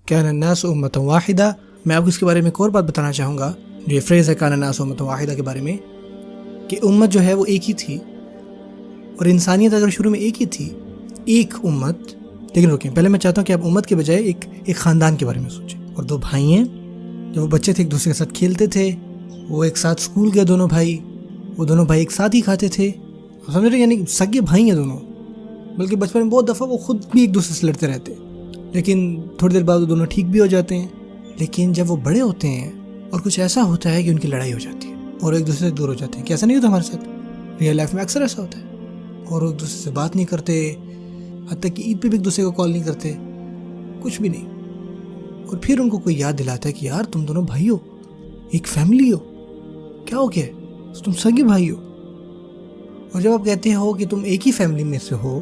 کان الناس امۃ واحدہ. میں آپ کو اس کے بارے میں ایک اور بات بتانا چاہوں گا. جو یہ فریز ہے کان الناس امۃ واحدہ کے بارے میں، کہ امت جو ہے وہ ایک ہی تھی، اور انسانیت اگر شروع میں ایک ہی تھی، ایک امت. لیکن رکیں، پہلے میں چاہتا ہوں کہ آپ امت کے بجائے ایک خاندان کے بارے میں سوچیں. اور دو بھائی ہیں، جب وہ بچے تھے ایک دوسرے کے ساتھ کھیلتے تھے، وہ ایک ساتھ اسکول گئے دونوں بھائی، وہ دونوں بھائی ایک ساتھ ہی کھاتے تھے. سمجھ رہے، یعنی سگے بھائی ہیں دونوں. بلکہ بچپن میں بہت دفعہ وہ خود بھی ایک دوسرے سے لڑتے رہتے، لیکن تھوڑی دیر بعد وہ دونوں ٹھیک بھی ہو جاتے ہیں. لیکن جب وہ بڑے ہوتے ہیں اور کچھ ایسا ہوتا ہے کہ ان کی لڑائی ہو جاتی ہے اور ایک دوسرے سے دور ہو جاتے ہیں. کہ ایسا نہیں ہوتا ہمارے ساتھ؟ ریئل لائف میں اکثر ایسا ہوتا ہے. اور ایک دوسرے سے بات نہیں کرتے، حتیٰ کہ عید پہ بھی ایک دوسرے کو کال نہیں کرتے، کچھ بھی نہیں. اور پھر ان کو کوئی یاد دلاتا ہے کہ یار تم دونوں بھائی ہو، ایک فیملی ہو، کیا ہو گیا، تم سگے بھائی ہو. اور جب آپ کہتے ہو کہ تم ایک ہی فیملی میں سے ہو،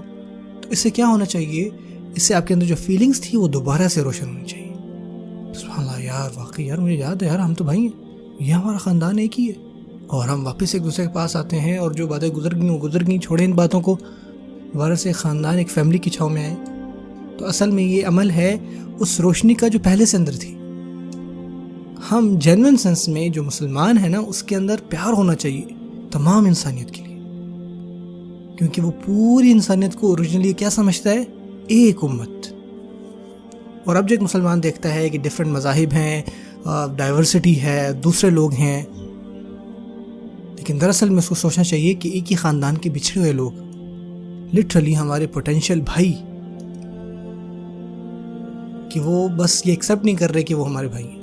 تو اس سے کیا ہونا چاہیے؟ اس سے آپ کے اندر جو فیلنگز تھی وہ دوبارہ سے روشن ہونی چاہیے. سبحان اللہ یار، واقعی یار مجھے یاد ہے یار، ہم تو بھائی ہیں، یہ ہمارا خاندان ایک ہی ہے. اور ہم واپس ایک دوسرے کے پاس آتے ہیں، اور جو باتیں گزر گئیں چھوڑیں ان باتوں کو، دوبارہ سے خاندان ایک فیملی کی چھاؤں میں آئے. تو اصل میں یہ عمل ہے اس روشنی کا جو پہلے سے اندر تھی. ہم جینوئن سینس میں جو مسلمان ہیں نا، اس کے اندر پیار ہونا چاہیے تمام انسانیت کے لیے، کیونکہ وہ پوری انسانیت کو اوریجنلی کیا سمجھتا ہے؟ ایک امت. اور اب جو ایک مسلمان دیکھتا ہے کہ ڈفرینٹ مذاہب ہیں، ڈائیورسٹی ہے، دوسرے لوگ ہیں، لیکن دراصل میں اس کو سوچنا چاہیے کہ ایک ہی خاندان کے بچھڑے ہوئے لوگ، لٹرلی ہمارے پوٹینشیل بھائی، کہ وہ بس یہ ایکسیپٹ نہیں کر رہے کہ وہ ہمارے بھائی ہیں.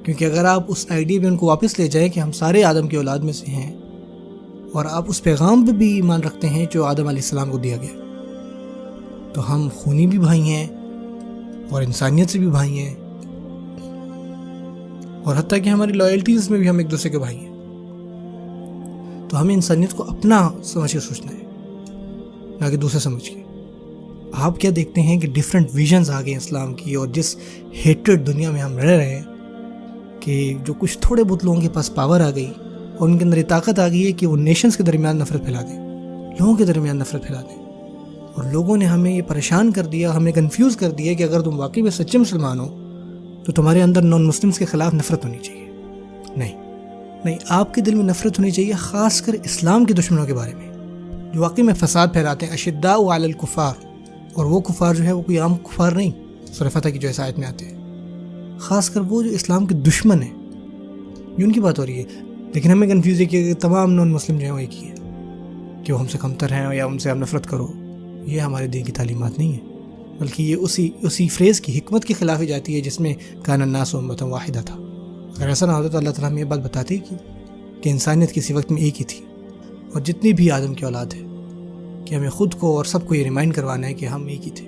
کیونکہ اگر آپ اس آئیڈیا پہ ان کو واپس لے جائیں کہ ہم سارے آدم کی اولاد میں سے ہیں، اور آپ اس پیغام پہ بھی ایمان رکھتے ہیں جو آدم علیہ السلام کو دیا گیا، تو ہم خونی بھی بھائی ہیں اور انسانیت سے بھی بھائی ہیں، اور حتیٰ کہ ہماری لائلٹیز میں بھی ہم ایک دوسرے کے بھائی ہیں. تو ہمیں انسانیت کو اپنا سمجھ کے سوچنا ہے، نہ کہ دوسرے سمجھ کے. آپ کیا دیکھتے ہیں کہ ڈیفرنٹ ویژنز آ گئے اسلام کی، اور جس ہیٹرڈ دنیا میں ہم رہ رہے ہیں، کہ جو کچھ تھوڑے بہت لوگوں کے پاس پاور آ گئی اور ان کے اندر یہ طاقت آ گئی ہے کہ وہ نیشنز کے درمیان نفرت پھیلا دیں، لوگوں کے درمیان نفرت پھیلا دیں. اور لوگوں نے ہمیں یہ پریشان کر دیا، ہمیں کنفیوز کر دیا کہ اگر تم واقعی میں سچے مسلمان ہو تو تمہارے اندر نان مسلمس کے خلاف نفرت ہونی چاہیے. نہیں، آپ کے دل میں نفرت ہونی چاہیے خاص کر اسلام کے دشمنوں کے بارے میں، جو واقعی میں فساد پھیلاتے ہیں. اشداء علی الکفار، اور وہ کفار جو ہے وہ کوئی عام کفار نہیں، سورہ فتح کی جو اس آیت میں آتے ہیں، خاص کر وہ جو اسلام کے دشمن ہیں، یہ ان کی بات ہو رہی ہے. لیکن ہمیں کنفیوز ہے کہ تمام نان مسلم جو ہیں وہ ایک ہی ہیں، کہ وہ ہم سے کمتر ہیں یا ان سے آپ نفرت کرو. یہ ہمارے دین کی تعلیمات نہیں ہے، بلکہ یہ اسی فریز کی حکمت کے خلاف ہی جاتی ہے جس میں کان الناس امۃ واحدہ تھا. اگر ایسا نہ ہوتا تو اللہ تعالیٰ ہمیں یہ بات بتاتی کہ انسانیت کسی وقت میں ایک ہی تھی، اور جتنی بھی آدم کی اولاد ہے، کہ ہمیں خود کو اور سب کو یہ ریمائنڈ کروانا ہے کہ ہم ایک ہی تھے.